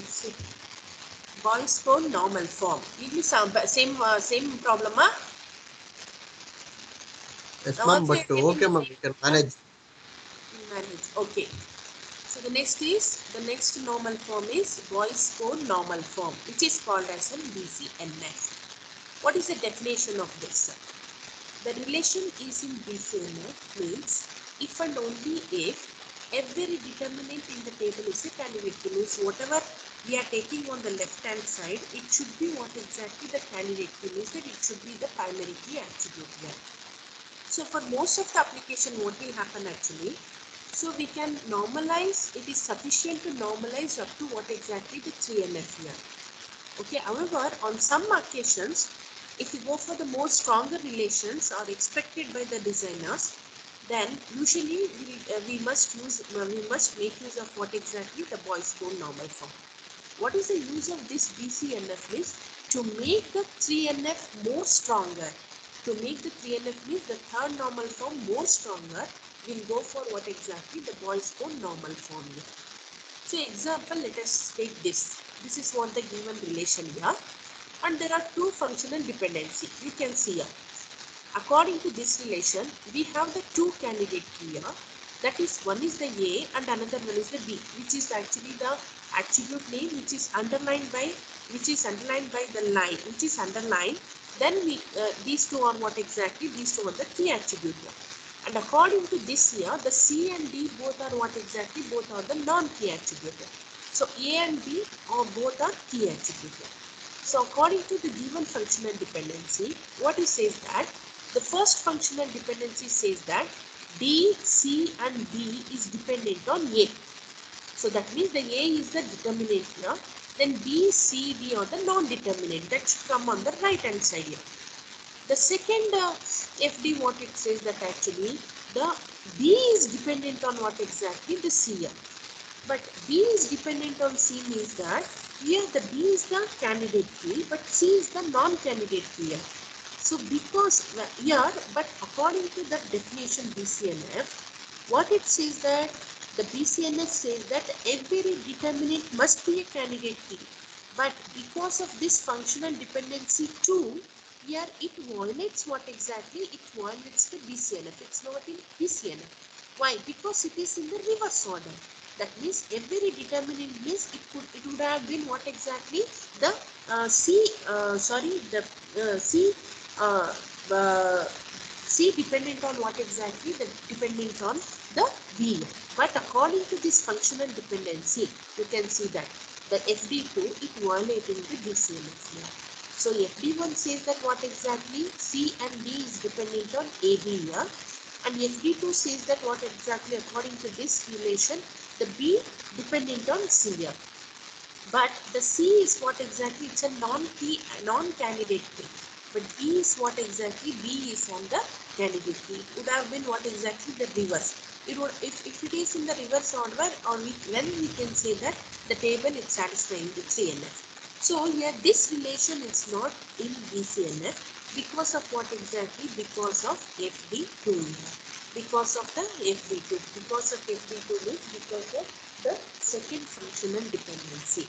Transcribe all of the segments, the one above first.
see. Boyce code normal form. Give me some same problem, huh? Yes, Now ma'am. also But you're getting okay, the ma'am. same We can answer? manage. Manage. Okay. So the next normal form is Boyce code normal form, which is called as an BCNF. What is the definition of this? The relation is in BCNF means if and only if every determinant in the table is a candidate key, means whatever we are taking on the left hand side, it should be what exactly the candidate key means, that it should be the primary key attribute here. So for most of the application, what will happen actually? So we can normalize, it is sufficient to normalize up to what exactly the 3NF here. Okay, however, on some occasions, if you go for the more stronger relations are expected by the designers, then usually we must make use of what exactly the Boyce code normal form. What is the use of this BCNF is to make the 3NF more stronger. To make the 3NF means the third normal form more stronger, we'll go for what exactly the Boyce code normal form here. So example, let us take this. This is what the given relation here, and there are two functional dependency. You can see here. According to this relation, we have the two candidate here. That is, one is the A and another one is the B, which is actually the attribute name which is underlined by the line, which is underlined. Then these two are what exactly? These two are the key attribute here. And according to this here, the C and D both are what exactly? Both are the non-key attribute here. So A and B are both are key attribute here. So according to the given functional dependency, what it says that the first functional dependency says that D, C and B is dependent on A. So that means the A is the determinant here. Then B, C, D are the non-determinant. That should come on the right hand side here. The second FD, what it says that actually the B is dependent on what exactly? The C here. But B is dependent on C means that here the B is the candidate key, but C is the non-candidate key here. So because here, but according to the definition BCNF, what it says that the BCNF says that every determinant must be a candidate key. But because of this functional dependency too, here it violates what exactly? It violates the BCNF. It's not in BCNF. Why? Because it is in the reverse order. That means every determinant means it would have been what exactly? The uh, uh, C dependent on what exactly? The dependent on the B. But according to this functional dependency, you can see that the FD2 it violating the BCNF here. So FD1 says that what exactly? C and D is dependent on AB here. And FD2 says that what exactly according to this relation, the B dependent on C here. But the C is what exactly? It's a non-candidate key. But B is what exactly? B is on the candidate key. It would have been what exactly? The reverse. It would, if it is in the reverse order, or when we can say that the table is satisfying the 3NF. So here this relation is not in BCNF because of what exactly? Because of FD2 here. Because of the FD2. Because of FD2 means because of the second functional dependency.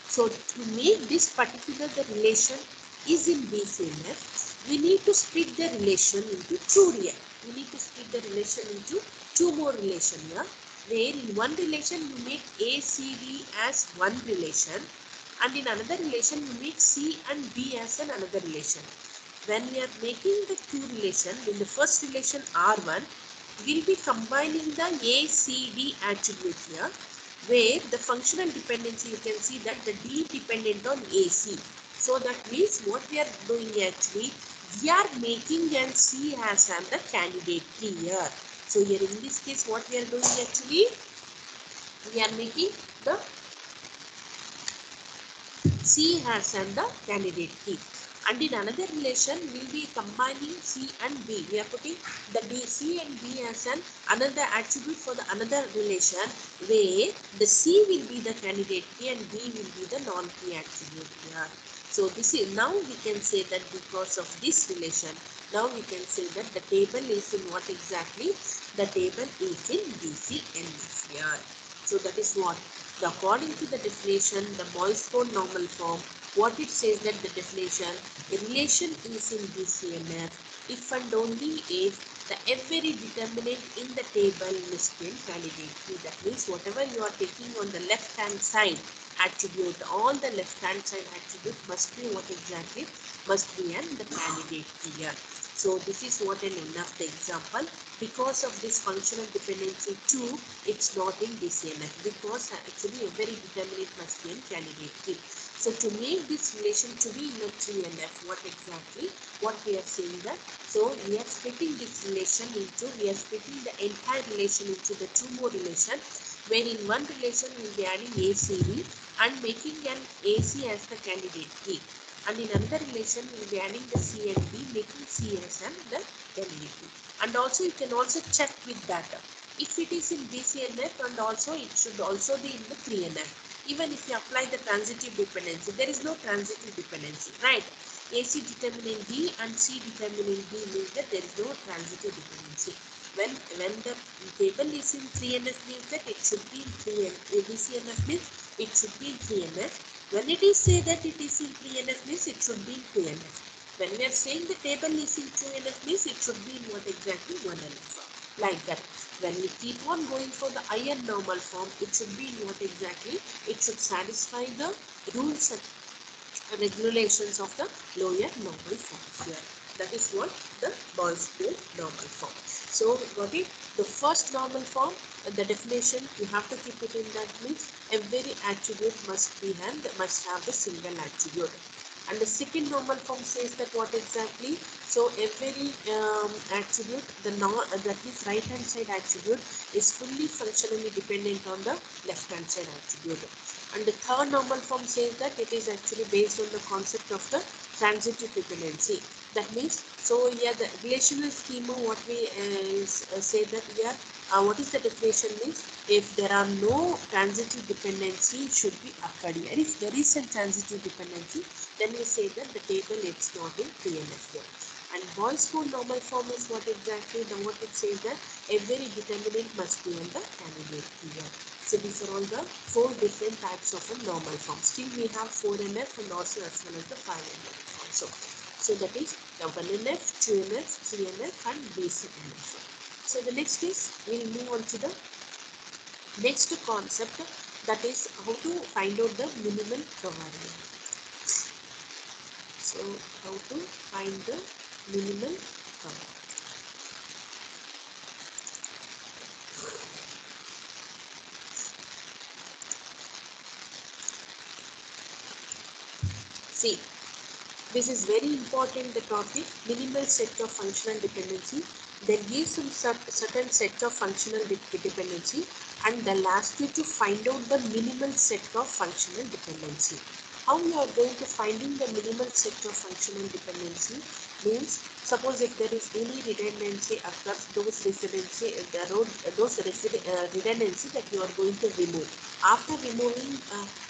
So to make this particular the relation is in BCNF, we need to split the relation into two here. We need to split the relation into two more relation here. Where in one relation you make A, C, D as one relation, and in another relation you make C and B as another relation. When we are making the two relation, in the first relation R1, we'll be combining the A, C, D attribute here, where the functional dependency, you can see that the D dependent on AC. So that means what we are doing actually, we are making an C as an the candidate key here. So here in this case, what we are doing actually, we are making the C has and the candidate key. And in another relation, we will be combining C and B. We are putting the B, C and B as an another attribute for the another relation, where the C will be the candidate key and B will be the non-key attribute here. So this is, now we can say that because of this relation, now we can say that the table is in what exactly? The table is in BCNF here. So that is what? According to the definition, the Boyce code normal form, what it says that the definition, a relation is in BCNF if and only if the every determinant in the table misspelled candidate key. That means whatever you are taking on the left hand side attribute, all the left hand side attribute must be what exactly? Must be an the candidate key here. So this is what an end of the example. Because of this functional dependency 2, it's not in BCNF because actually every determinant must be in candidate key. So to make this relation to be in a 3NF, what exactly? What we are saying that? So we are splitting this relation into, we are splitting the entire relation into the two more relation, where in one relation we will be adding ACV and making an AC as the candidate key. And in another relation we will be adding the C and D, making C as the candidate key. And also you can also check with that. If it is in BCNF, and also it should also be in the 3NF. Even if you apply the transitive dependency, there is no transitive dependency, right? AC determinant D and C determinant D means that there is no transitive dependency. When the table is in 3NF means that it should be in 3NF. BCNF means it should be in 3NF. When it is say that it is in 3NF means it should be in 2NF. When we are saying the table is in 2NF means it should be in what exactly 1NF. Like that. When we keep on going for the higher normal form, it should be in what exactly? It should satisfy the rules and regulations of the lower normal form here. That is what the Boyce code normal form. So got it? The first normal form, the definition you have to keep it in that means every attribute must be and must have the single attribute. And the second normal form says that what exactly? So every attribute, that is right hand side attribute is fully functionally dependent on the left hand side attribute. And the third normal form says that it is actually based on the concept of the transitive dependency. That means, so here the relational schema, what we say that here, what is the definition means? If there are no transitive dependency, should be occurred here. If there is a transitive dependency, then we say that the table is not in 3NF here. And Boyce code normal form is what exactly? The what it says that every determinant must be on the candidate here. So these are all the 4 different types of a normal form. Still we have 4NF and also as well as the 5NF also. So that is the 1NF, 2NF, 3NF and BCNF. So the next is, we will move on to the next concept, that is how to find out the minimal covariance. So how to find the minimal covariance. See, this is very important, the topic, minimal set of functional dependency. Then give some certain set of functional dependency and they'll ask you to find out the minimal set of functional dependency. How you are going to finding the minimal set of functional dependency means, suppose if there is any redundancy occurs, those redundancy that you are going to remove. After removing,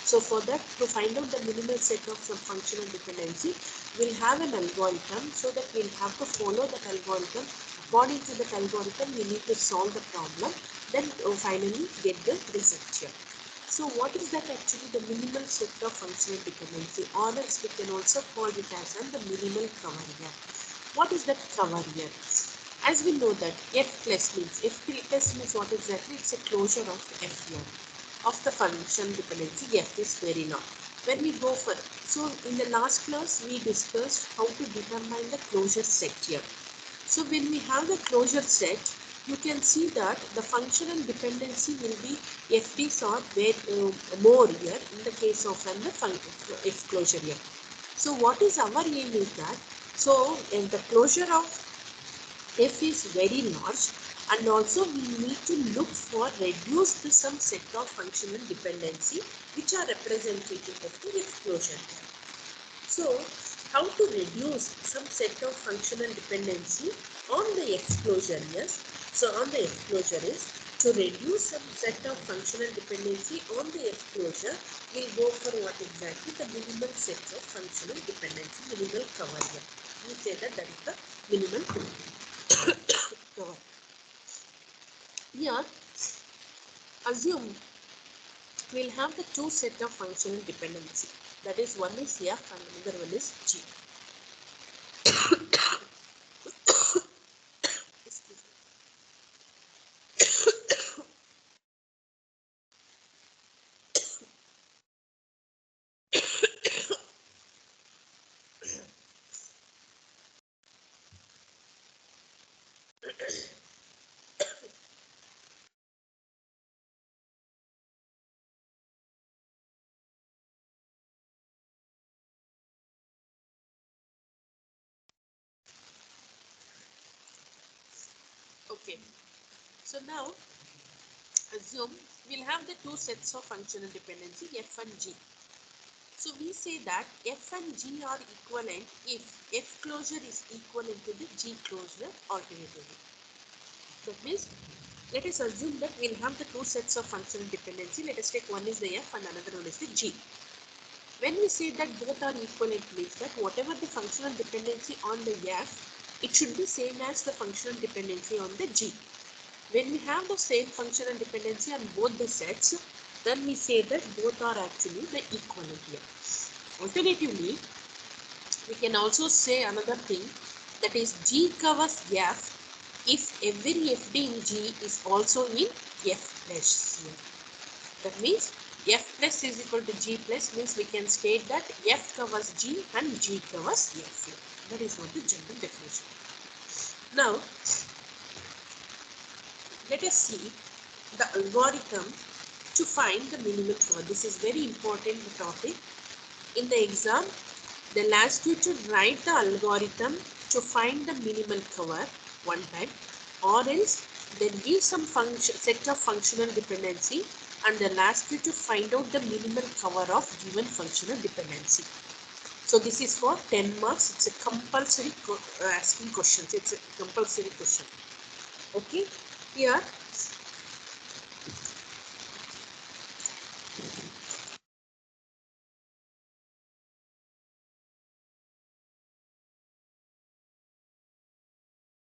so for that, to find out the minimal set of some functional dependency, we'll have an algorithm, so that we'll have to follow that algorithm. According to that algorithm, we need to solve the problem, then finally get the result here. So what is that actually? The minimal set of functional dependency, or else we can also call it as the minimal covariance. What is that covariance? As we know that F plus means what exactly? It's a closure of F here, of the function dependency F is very long. When we go for, so in the last class we discussed how to determine the closure set here. So when we have the closure set, you can see that the functional dependency will be FDs or more here in the case of the F closure here. So what is our aim is that, so in the closure of F is very large, and also we need to look for reduce the some set of functional dependency which are representative of the F closure here. So how to reduce some set of functional dependency on the F closure? Yes. So on the F closure is to reduce some set of functional dependency on the F closure, we'll go for what exactly? The minimal set of functional dependency, minimal cover here. We say that that is the minimal cover. Here, assume we'll have the two set of functional dependency. That is, one is F and another one is G. Excuse me. Okay, so now assume we'll have the two sets of functional dependency F and G. So we say that F and G are equivalent if F closure is equivalent to the G closure alternatively. That means, let us assume that we'll have the two sets of functional dependency. Let us take one is the F and another one is the G. When we say that both are equivalent, means that whatever the functional dependency on the F, it should be same as the functional dependency on the G. When we have the same functional dependency on both the sets, then we say that both are actually the equivalent here. Alternatively, we can also say another thing, that is G covers F if every FD in G is also in F plus here. That means F plus is equal to G plus, means we can state that F covers G and G covers F here. That is what the general definition. Now, let us see the algorithm to find the minimal cover. This is very important topic. In the exam, they'll ask you to write the algorithm to find the minimal cover one time, or else they'll give some set of functional dependency and they'll ask you to find out the minimal cover of given functional dependency. So this is for 10 marks. It's a compulsory asking questions. It's a compulsory question. Okay. Here